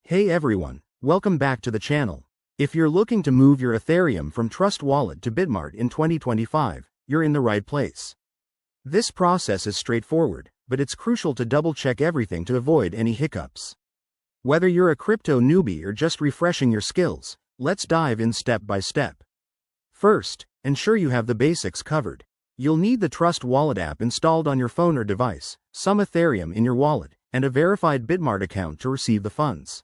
Hey everyone, welcome back to the channel. If you're looking to move your Ethereum from Trust Wallet to Bitmart in 2025, you're in the right place. This process is straightforward, but it's crucial to double-check everything to avoid any hiccups. Whether you're a crypto newbie or just refreshing your skills, let's dive in step by step. First, ensure you have the basics covered. You'll need the Trust Wallet app installed on your phone or device, some Ethereum in your wallet, and a verified Bitmart account to receive the funds.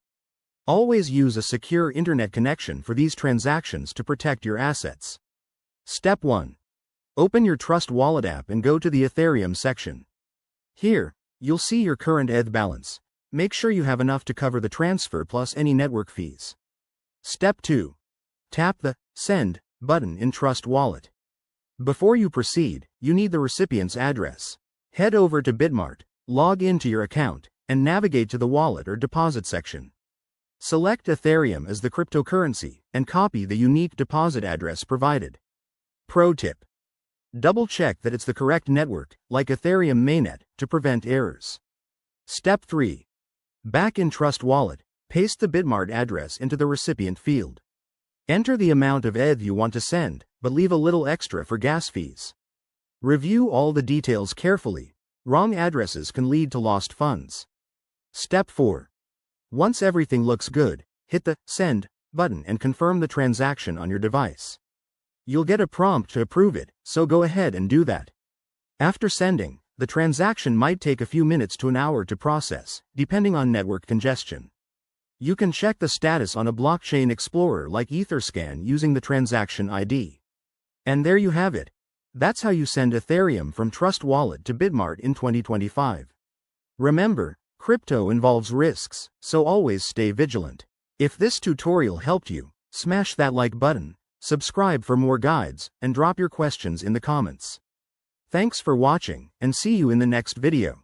Always use a secure internet connection for these transactions to protect your assets. Step 1. Open your Trust Wallet app and go to the Ethereum section. Here, you'll see your current ETH balance. Make sure you have enough to cover the transfer plus any network fees. Step 2. Tap the Send button in Trust Wallet. Before you proceed, you need the recipient's address. Head over to Bitmart, log into your account, and navigate to the wallet or deposit section. Select Ethereum as the cryptocurrency, and copy the unique deposit address provided. Pro tip: double-check that it's the correct network, like Ethereum mainnet, to prevent errors. Step 3. Back in Trust Wallet, paste the Bitmart address into the recipient field. Enter the amount of ETH you want to send, but leave a little extra for gas fees. Review all the details carefully. Wrong addresses can lead to lost funds. Step 4. Once everything looks good, hit the Send button and confirm the transaction on your device. You'll get a prompt to approve it, so go ahead and do that. After sending, the transaction might take a few minutes to an hour to process, depending on network congestion. You can check the status on a blockchain explorer like Etherscan using the transaction ID. And there you have it. That's how you send Ethereum from Trust Wallet to Bitmart in 2025. Remember, crypto involves risks, so always stay vigilant. If this tutorial helped you, smash that like button, subscribe for more guides, and drop your questions in the comments. Thanks for watching, and see you in the next video.